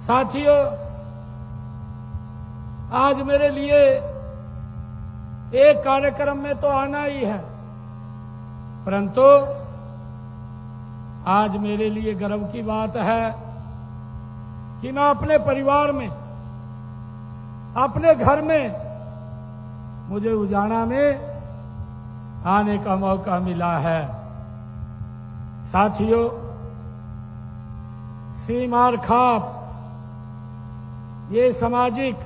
साथियों, आज मेरे लिए एक कार्यक्रम में तो आना ही है, परंतु आज मेरे लिए गर्व की बात है कि मैं अपने परिवार में, अपने घर में मुझे उजाना में आने का मौका मिला है। साथियों, सीमार खाप ये सामाजिक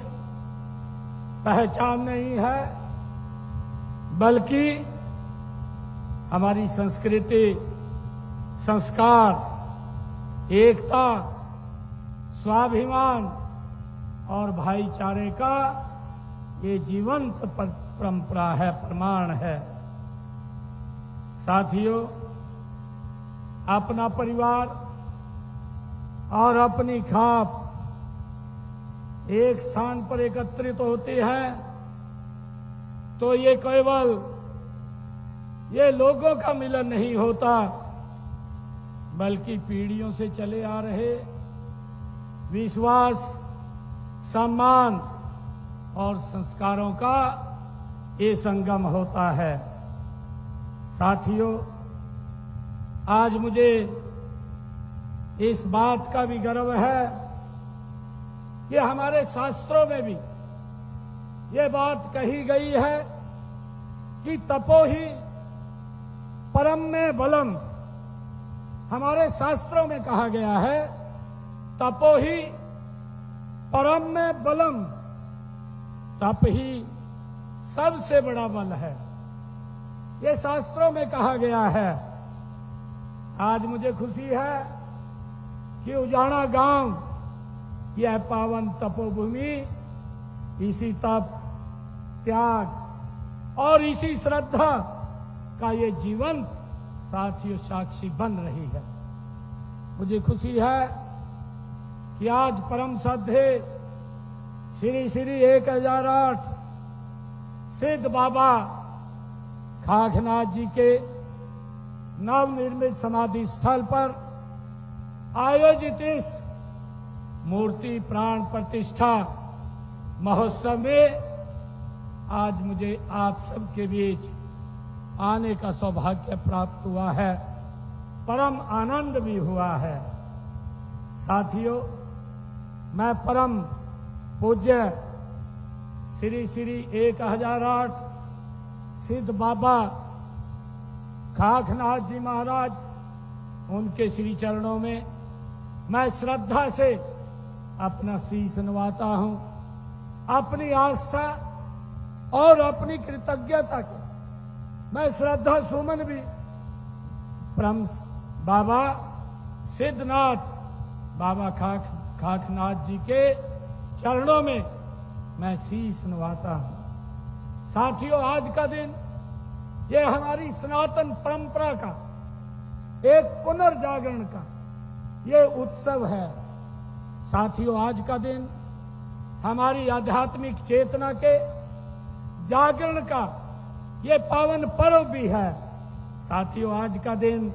पहचान नहीं है, बल्कि हमारी संस्कृति, संस्कार, एकता, स्वाभिमान और भाईचारे का ये जीवंत परंपरा है, प्रमाण है। साथियों, अपना परिवार और अपनी खाप एक स्थान पर एकत्रित होती है तो ये केवल ये लोगों का मिलन नहीं होता, बल्कि पीढ़ियों से चले आ रहे विश्वास, सम्मान और संस्कारों का ये संगम होता है। साथियों, आज मुझे इस बात का भी गर्व है कि हमारे शास्त्रों में भी ये बात कही गई है कि तपो ही परम में बलम। हमारे शास्त्रों में कहा गया है तपो ही परम में बलम, तप ही सबसे बड़ा बल है, ये शास्त्रों में कहा गया है। आज मुझे खुशी है कि उजाना गांव यह पावन तपोभूमि इसी तप, त्याग और इसी श्रद्धा का ये जीवंत साथियों साक्षी बन रही है। मुझे खुशी है कि आज परम श्रद्धे श्री श्री 1008 सिद्ध बाबा खाकनाथ जी के नवनिर्मित समाधि स्थल पर आयोजित इस मूर्ति प्राण प्रतिष्ठा महोत्सव में आज मुझे आप सबके बीच आने का सौभाग्य प्राप्त हुआ है, परम आनंद भी हुआ है। साथियों, मैं परम पूज्य श्री श्री 1008 सिद्ध बाबा खाकनाथ जी महाराज, उनके श्री चरणों में मैं श्रद्धा से अपना शीश नवाता हूं, अपनी आस्था और अपनी कृतज्ञता के मैं श्रद्धा सुमन भी परम बाबा सिद्धनाथ बाबा खाकनाथ जी के चरणों में मैं शीश नवाता हूं। साथियों, आज का दिन ये हमारी सनातन परंपरा का एक पुनर्जागरण का ये उत्सव है। साथियों, आज का दिन हमारी आध्यात्मिक चेतना के जागरण का ये पावन पर्व भी है। साथियों, आज का दिन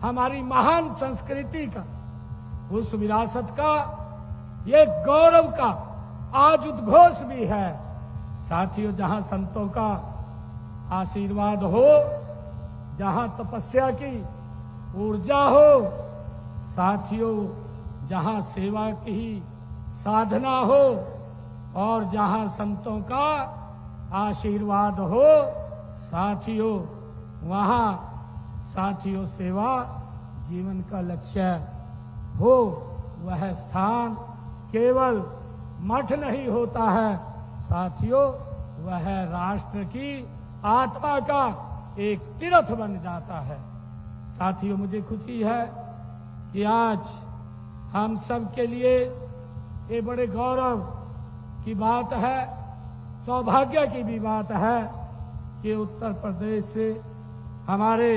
हमारी महान संस्कृति का, उस विरासत का ये गौरव का आज उद्घोष भी है। साथियों, जहां संतों का आशीर्वाद हो, जहां तपस्या की ऊर्जा हो, साथियों जहां सेवा की साधना हो और जहां संतों का आशीर्वाद हो, साथियों वहां साथियों सेवा जीवन का लक्ष्य हो। वह स्थान केवल मठ नहीं होता है साथियों, वह राष्ट्र की आत्मा का एक तीर्थ बन जाता है। साथियों, मुझे खुशी है कि आज हम सब के लिए ये बड़े गौरव की बात है, सौभाग्य की भी बात है कि उत्तर प्रदेश से हमारे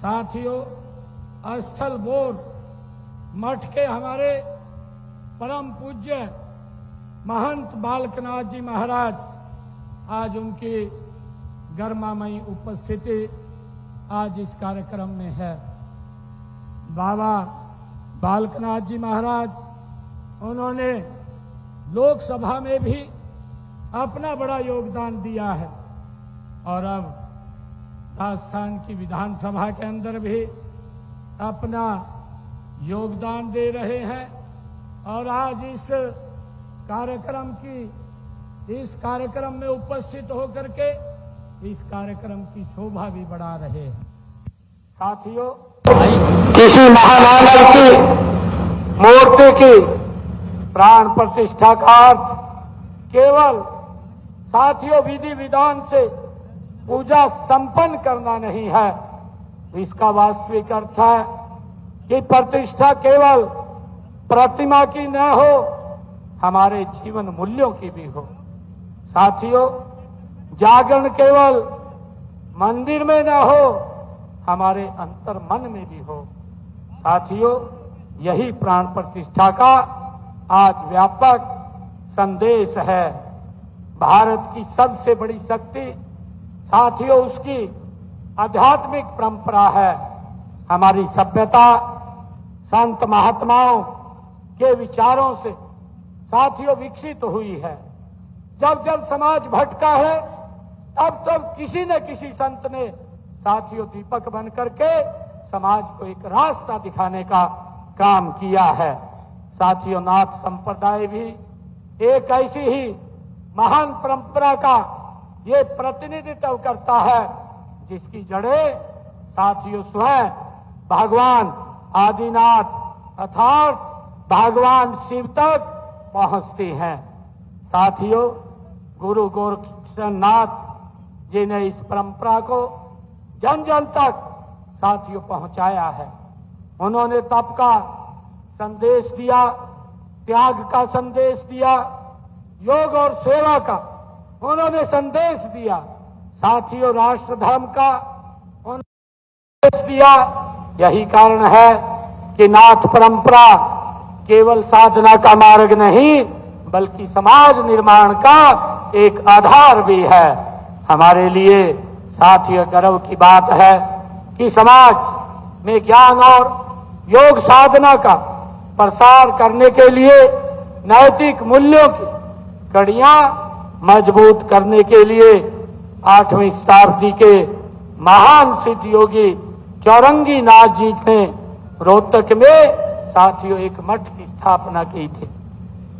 साथियों स्थल बोर्ड मठ के हमारे परम पूज्य महंत बालकनाथ जी महाराज, आज उनकी गर्मामयी उपस्थिति आज इस कार्यक्रम में है। बाबा बालकनाथ जी महाराज उन्होंने लोकसभा में भी अपना बड़ा योगदान दिया है और अब राजस्थान की विधानसभा के अंदर भी अपना योगदान दे रहे हैं और आज इस कार्यक्रम में उपस्थित होकर के इस कार्यक्रम की शोभा भी बढ़ा रहे हैं। साथियों, किसी महामानव की मूर्ति की प्राण प्रतिष्ठा का अर्थ केवल साथियों विधि विधान से पूजा संपन्न करना नहीं है। इसका वास्तविक अर्थ है कि प्रतिष्ठा केवल प्रतिमा की न हो, हमारे जीवन मूल्यों की भी हो। साथियों, जागरण केवल मंदिर में न हो, हमारे अंतर मन में भी हो। साथियों, यही प्राण प्रतिष्ठा का आज व्यापक संदेश है। भारत की सबसे बड़ी शक्ति साथियों उसकी आध्यात्मिक परंपरा है। हमारी सभ्यता संत महात्माओं के विचारों से साथियों विकसित हुई है। जब जब समाज भटका है तब तब किसी न किसी संत ने साथियों दीपक बन करके समाज को एक रास्ता दिखाने का काम किया है। साथियों, नाथ संप्रदाय भी एक ऐसी ही महान परंपरा का ये प्रतिनिधित्व करता है जिसकी जड़ें साथियों स्वयं भगवान आदिनाथ अर्थात भगवान शिव तक पहुंचती हैं। साथियों, गुरु गोरक्षनाथ जी ने इस परंपरा को जन जन तक साथियों पहुंचाया है। उन्होंने तप का संदेश दिया, त्याग का संदेश दिया, योग और सेवा का उन्होंने संदेश दिया। साथियों, राष्ट्र धर्म का उन्होंने संदेश दिया। यही कारण है कि नाथ परंपरा केवल साधना का मार्ग नहीं बल्कि समाज निर्माण का एक आधार भी है। हमारे लिए साथियों गर्व की बात है कि समाज में ज्ञान और योग साधना का प्रसार करने के लिए नैतिक मूल्यों की कड़ियां मजबूत करने के लिए 8वीं शताब्दी के महान सिद्ध योगी चौरंगी नाथ जी ने रोहतक में साथियों एक मठ की स्थापना की थी।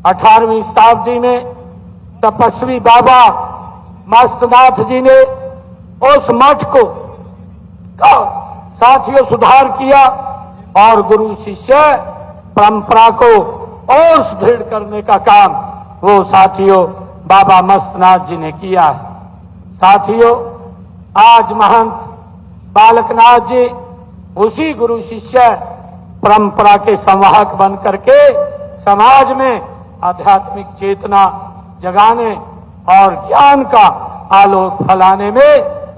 18वीं शताब्दी में तपस्वी बाबा मस्तनाथ जी ने उस मठ को साथियों सुधार किया और गुरु शिष्य परंपरा को और सुदृढ़ करने का काम वो साथियों बाबा मस्तनाथ जी ने किया है। साथियों, आज महंत बालकनाथ जी उसी गुरु शिष्य परंपरा के संवाहक बन करके समाज में आध्यात्मिक चेतना जगाने और ज्ञान का आलोक फैलाने में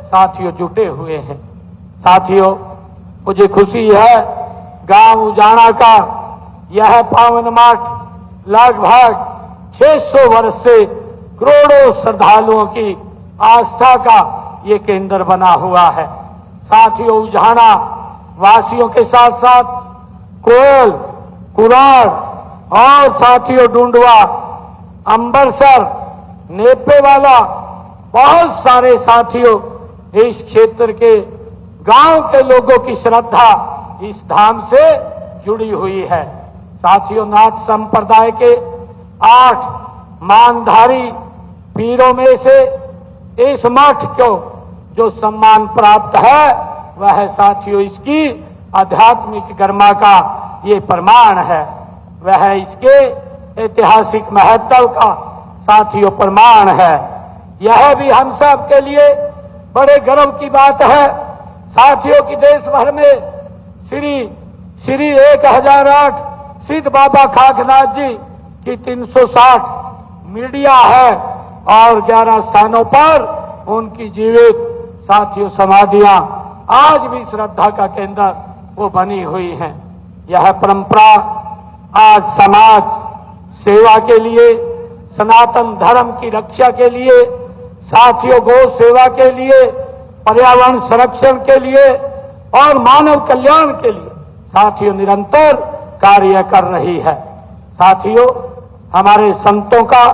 साथियों जुटे हुए हैं। साथियों, मुझे खुशी है गांव उजाना का यह पावन मठ लगभग 600 वर्ष से करोड़ों श्रद्धालुओं की आस्था का ये केंद्र बना हुआ है। साथियों, उजाना वासियों के साथ साथ कोयल, कुराड़ और साथियों डूंडवा, अंबरसर, नेपेवाला बहुत सारे साथियों इस क्षेत्र के गांव के लोगों की श्रद्धा इस धाम से जुड़ी हुई है। साथियों, नाथ संप्रदाय के 8 मानधारी पीरों में से इस मठ को जो सम्मान प्राप्त है वह साथियों इसकी आध्यात्मिक गरिमा का ये प्रमाण है। वह इसके ऐतिहासिक महत्व का साथियों प्रमाण है। यह भी हम सब के लिए बड़े गर्व की बात है साथियों कि देश भर में श्री 1008 सिद्ध बाबा खाकनाथ जी की 360 मीडिया है और 11 स्थानों पर उनकी जीवित साथियों समाधियां आज भी श्रद्धा का केंद्र वो बनी हुई हैं। यह परंपरा आज समाज सेवा के लिए, सनातन धर्म की रक्षा के लिए, साथियों गौ सेवा के लिए, पर्यावरण संरक्षण के लिए और मानव कल्याण के लिए साथियों निरंतर कार्य कर रही है। साथियों, हमारे संतों का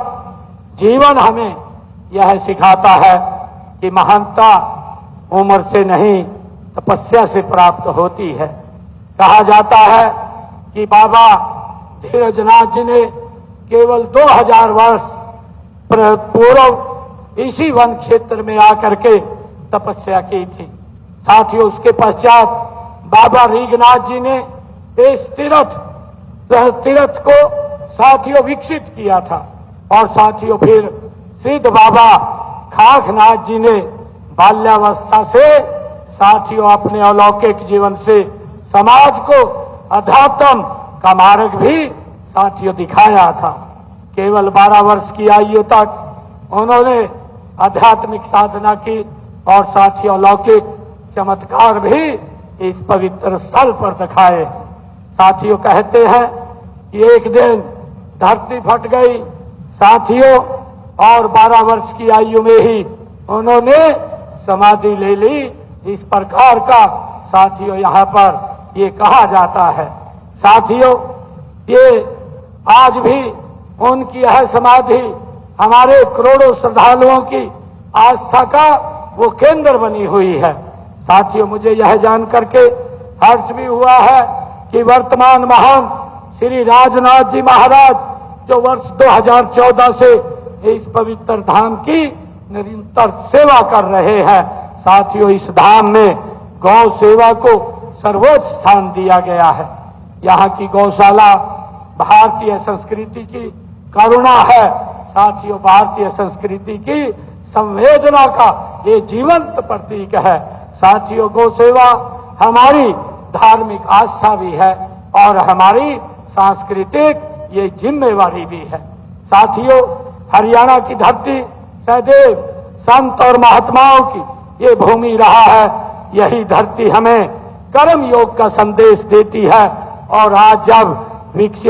जीवन हमें यह सिखाता है कि महानता उम्र से नहीं तपस्या से प्राप्त होती है। कहा जाता है कि बाबा धीरजनाथ जी ने केवल 2000 वर्ष पूर्व इसी वन क्षेत्र में आकर के तपस्या की थी। साथियों, उसके पश्चात बाबा रीगनाथ जी ने इस तीर्थ को साथियों विकसित किया था। और साथियों, फिर सिद्ध बाबा खाकनाथ जी ने बाल्यावस्था से साथियों अपने अलौकिक जीवन से समाज को अध्यात्म का मार्ग भी साथियों दिखाया था। केवल 12 वर्ष की आयु तक उन्होंने आध्यात्मिक साधना की और साथियों अलौकिक चमत्कार भी इस पवित्र स्थल पर दिखाए। साथियों, कहते हैं कि एक दिन धरती फट गई साथियों, और 12 वर्ष की आयु में ही उन्होंने समाधि ले ली। इस प्रकार का साथियों यहाँ पर ये कहा जाता है। साथियों, ये आज भी उनकी यह समाधि हमारे करोड़ों श्रद्धालुओं की आस्था का वो केंद्र बनी हुई है। साथियों, मुझे यह जान करके हर्ष भी हुआ है कि वर्तमान महान श्री राजनाथ जी महाराज जो वर्ष 2014 से इस पवित्र धाम की निरंतर सेवा कर रहे हैं। साथियों, इस धाम में गौ सेवा को सर्वोच्च स्थान दिया गया है। यहाँ की गौशाला भारतीय संस्कृति की करुणा है। साथियों, भारतीय संस्कृति की संवेदना का ये जीवंत प्रतीक है। साथियों, गौ सेवा हमारी धार्मिक आस्था भी है और हमारी सांस्कृतिक ये जिम्मेवारी भी है। साथियों, हरियाणा की धरती सदैव संत और महात्माओं की ये भूमि रहा है। यही धरती हमें कर्म योग का संदेश देती है। और आज जब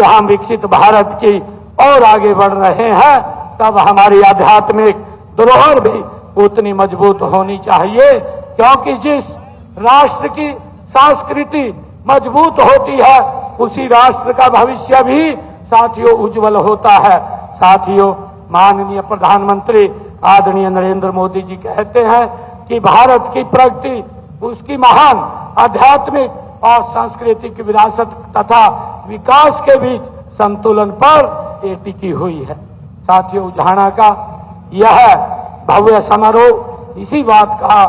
हम विकसित भारत की और आगे बढ़ रहे हैं, तब हमारी आध्यात्मिक धरोहर भी उतनी मजबूत होनी चाहिए, क्योंकि जिस राष्ट्र की संस्कृति मजबूत होती है उसी राष्ट्र का भविष्य भी साथियों उज्जवल होता है। साथियों, माननीय प्रधानमंत्री आदरणीय नरेंद्र मोदी जी कहते हैं कि भारत की प्रगति उसकी महान आध्यात्मिक और सांस्कृतिक विरासत तथा विकास के बीच संतुलन पर ये टिकी हुई है। साथियों, उजाना का यह भव्य समारोह इसी बात का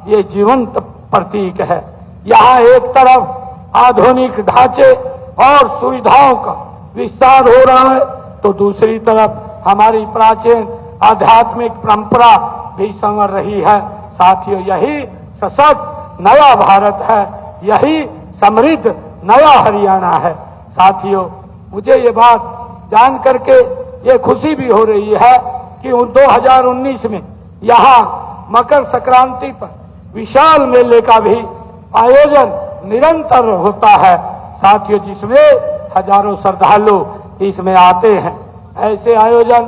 ये जीवंत प्रतीक है। यहाँ एक तरफ आधुनिक ढांचे और सुविधाओं का विस्तार हो रहा है, तो दूसरी तरफ हमारी प्राचीन आध्यात्मिक परंपरा भी संवर रही है। साथियों, यही सशक्त नया भारत है, यही समृद्ध नया हरियाणा है। साथियों, मुझे ये बात जान करके ये खुशी भी हो रही है कि 2019 में यहाँ मकर संक्रांति पर विशाल मेले का भी आयोजन निरंतर होता है। साथियों, जिसमें हजारों श्रद्धालु इसमें आते हैं। ऐसे आयोजन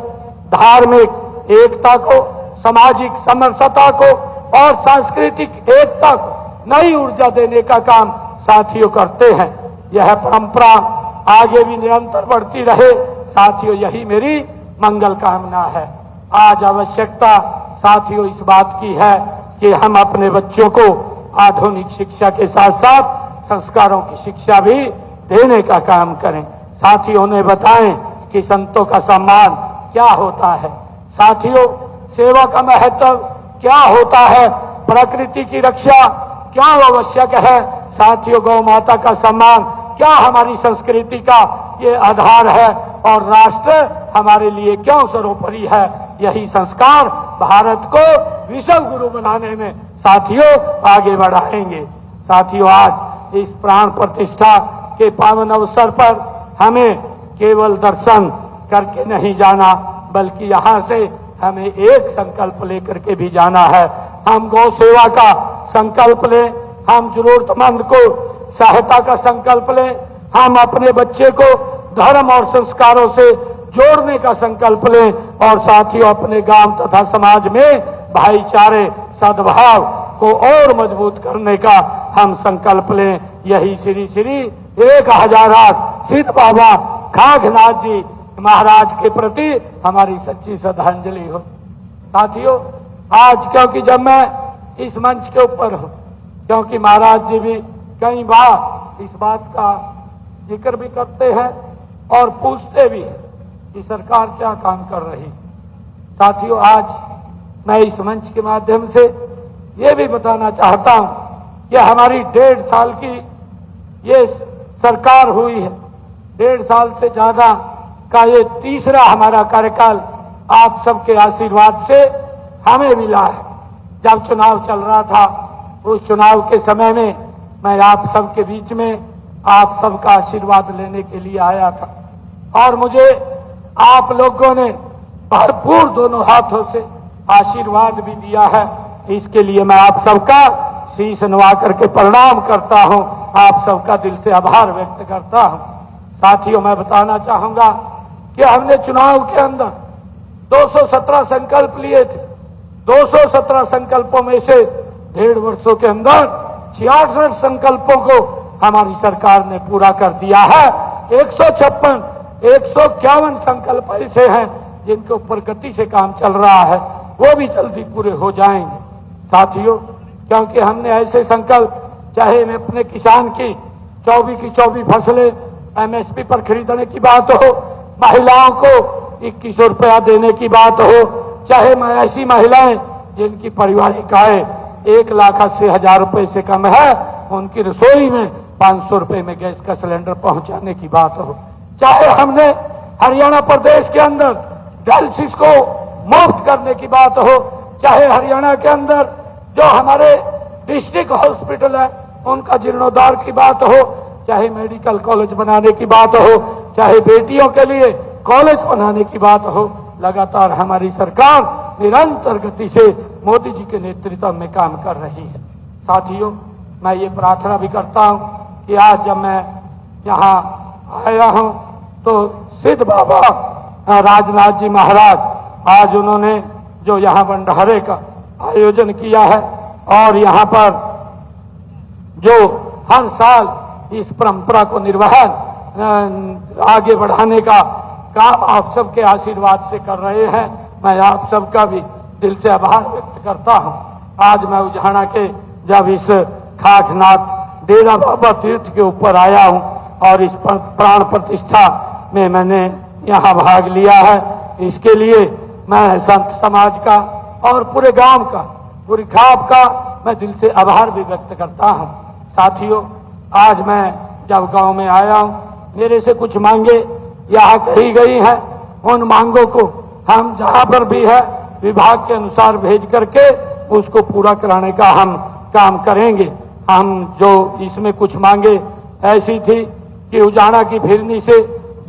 धार्मिक एकता को, सामाजिक समरसता को और सांस्कृतिक एकता को नई ऊर्जा देने का काम साथियों करते हैं। यह परंपरा आगे भी निरंतर बढ़ती रहे। साथियों, यही मेरी मंगल कामना है। आज आवश्यकता साथियों इस बात की है कि हम अपने बच्चों को आधुनिक शिक्षा के साथ साथ संस्कारों की शिक्षा भी देने का काम करें। साथियों, उन्हें बताएं कि संतों का सम्मान क्या होता है। साथियों, सेवा का महत्व क्या होता है, प्रकृति की रक्षा क्या आवश्यक है। साथियों, गौ माता का सम्मान क्या हमारी संस्कृति का ये आधार है और राष्ट्र हमारे लिए क्यों सर्वोपरि है। यही संस्कार भारत को विश्व गुरु बनाने में साथियों आगे बढ़ाएंगे। साथियों, आज इस प्राण प्रतिष्ठा के पावन अवसर पर हमें केवल दर्शन करके नहीं जाना, बल्कि यहाँ से हमें एक संकल्प लेकर के भी जाना है। हम गौ सेवा का संकल्प लें, हम जरूरतमंद को सहायता का संकल्प लें, हम अपने बच्चे को धर्म और संस्कारों से जोड़ने का संकल्प लें और साथियों अपने गांव तथा समाज में भाईचारे सद्भाव को और मजबूत करने का हम संकल्प लें। यही श्री श्री 1008 सिद्ध बाबा खागनाथ जी महाराज के प्रति हमारी सच्ची श्रद्धांजलि हो। साथियों, आज क्योंकि जब मैं इस मंच के ऊपर हूं, क्योंकि महाराज जी भी कई बार इस बात का जिक्र भी करते हैं और पूछते भी हैं कि सरकार क्या काम कर रही। साथियों, आज मैं इस मंच के माध्यम से ये भी बताना चाहता हूं कि हमारी 1.5 साल की ये सरकार हुई है। 1.5 साल से ज्यादा का ये तीसरा हमारा कार्यकाल आप सबके आशीर्वाद से हमें मिला है। जब चुनाव चल रहा था, उस चुनाव के समय में मैं आप सबके बीच में आप सबका आशीर्वाद लेने के लिए आया था और मुझे आप लोगों ने भरपूर दोनों हाथों से आशीर्वाद भी दिया है। इसके लिए मैं आप सबका शीश नवा करके प्रणाम करता हूं, आप सबका दिल से आभार व्यक्त करता हूं। साथियों, मैं बताना चाहूंगा कि हमने चुनाव के अंदर 217 संकल्प लिए थे। 217 संकल्पों में से 1.5 वर्षों के अंदर 66 संकल्पों को हमारी सरकार ने पूरा कर दिया है। 151 संकल्प ऐसे हैं जिनके ऊपर गति से काम चल रहा है, वो भी जल्दी पूरे हो जाएंगे। साथियों, क्योंकि हमने ऐसे संकल्प, चाहे मैं अपने किसान की 24 फसलें एमएसपी पर खरीदने की बात हो, महिलाओं को 2100 रुपया देने की बात हो, चाहे मैं ऐसी महिलाएं जिनकी पारिवारिक आय 1,80,000 रुपए से कम है, उनकी रसोई में 500 रुपए में गैस का सिलेंडर पहुंचाने की बात हो, चाहे हमने हरियाणा प्रदेश के अंदर डायलिसिस को मुफ्त करने की बात हो, चाहे हरियाणा के अंदर जो हमारे डिस्ट्रिक्ट हॉस्पिटल है उनका जीर्णोद्धार की बात हो, चाहे मेडिकल कॉलेज बनाने की बात हो, चाहे बेटियों के लिए कॉलेज बनाने की बात हो, लगातार हमारी सरकार निरंतर गति से मोदी जी के नेतृत्व में काम कर रही है। साथियों, मैं ये प्रार्थना भी करता हूं कि आज जब मैं यहाँ आया हूं तो सिद्ध बाबा राजनाथ जी महाराज, आज उन्होंने जो यहाँ भंडारे का आयोजन किया है और यहाँ पर जो हर साल इस परंपरा को निर्वहन आगे बढ़ाने का काम आप सबके आशीर्वाद से कर रहे हैं, मैं आप सबका भी दिल से आभार व्यक्त करता हूं। आज मैं उजाना के जब इस खागनाथ डेरा बाबा तीर्थ के ऊपर आया हूं और इस प्राण प्रतिष्ठा में मैंने यहाँ भाग लिया है, इसके लिए मैं संत समाज का और पूरे गांव का, पूरी खाप का मैं दिल से आभार भी व्यक्त करता हूं। साथियों, आज मैं जब गांव में आया हूं, मेरे से कुछ मांगे यहाँ कही गई हैं, उन मांगों को हम जहां पर भी है विभाग के अनुसार भेज करके उसको पूरा कराने का हम काम करेंगे। हम जो इसमें कुछ मांगे ऐसी थी कि उजाना की फिरनी से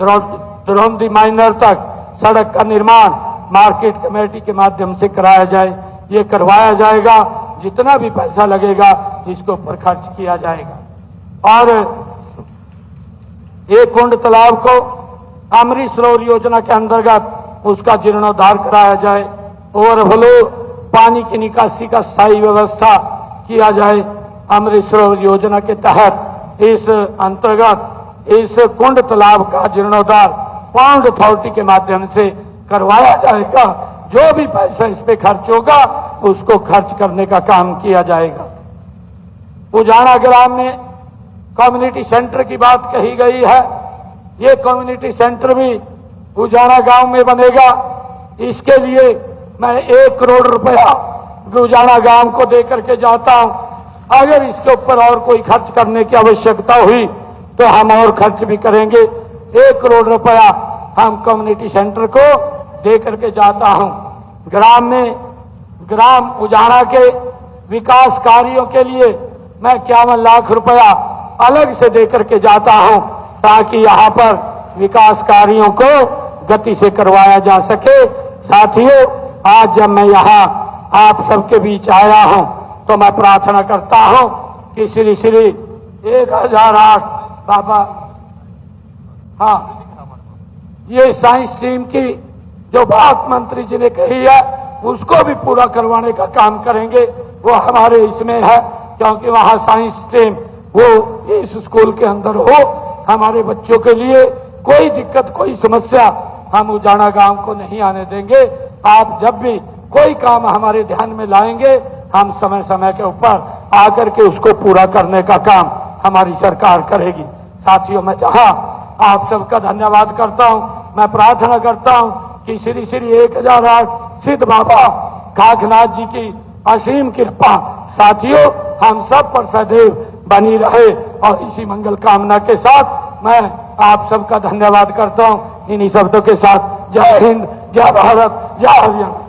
द्रोंदी माइनर तक सड़क का निर्माण मार्केट कमेटी के माध्यम से कराया जाए, ये करवाया जाएगा। जितना भी पैसा लगेगा इसके ऊपर खर्च किया जाएगा। और एक कुंड तालाब को अमृत सरोवर योजना के अंतर्गत उसका जीर्णोद्धार कराया जाए, ओवरफ्लो पानी की निकासी का स्थायी व्यवस्था किया जाए। अमृत सरोवर योजना के तहत इस अंतर्गत इस कुंड तालाब का जीर्णोद्धार पाउंड अथॉरिटी के माध्यम से करवाया जाएगा। जो भी पैसा इस पे खर्च होगा उसको खर्च करने का काम किया जाएगा। उजाना ग्राम में कम्युनिटी सेंटर की बात कही गई है, ये कम्युनिटी सेंटर भी उजाना गांव में बनेगा। इसके लिए मैं 1 करोड़ रुपया उजाना गांव को दे करके जाता हूं। अगर इसके ऊपर और कोई खर्च करने की आवश्यकता हुई तो हम और खर्च भी करेंगे। 1 करोड़ रुपया हम कम्युनिटी सेंटर को दे करके जाता हूं। ग्राम उजाना के विकास कार्यों के लिए मैं 51 लाख रुपया अलग से दे करके जाता हूं ताकि यहां पर विकास कार्यों को गति से करवाया जा सके। साथियों, आज जब मैं यहां आप सबके बीच आया हूं तो मैं प्रार्थना करता हूं कि श्री श्री 1008 बाबा, हाँ, ये साइंस टीम की जो बात मंत्री जी ने कही है उसको भी पूरा करवाने का काम करेंगे। वो हमारे इसमें है क्योंकि वहां साइंस टीम वो इस स्कूल के अंदर हो। हमारे बच्चों के लिए कोई दिक्कत, कोई समस्या हम उजाना गांव को नहीं आने देंगे। आप जब भी कोई काम हमारे ध्यान में लाएंगे, हम समय समय के ऊपर आकर के उसको पूरा करने का काम हमारी सरकार करेगी। साथियों, मैं जहां आप सबका धन्यवाद करता हूं, मैं प्रार्थना करता हूं कि श्री श्री 1008 सिद्ध बाबा काकनाथ जी की असीम कृपा साथियों हम सब पर सदैव बनी रहे। और इसी मंगल कामना के साथ मैं आप सबका धन्यवाद करता हूं। इन्हीं शब्दों के साथ जय हिंद, जय भारत, जय हरियाणा।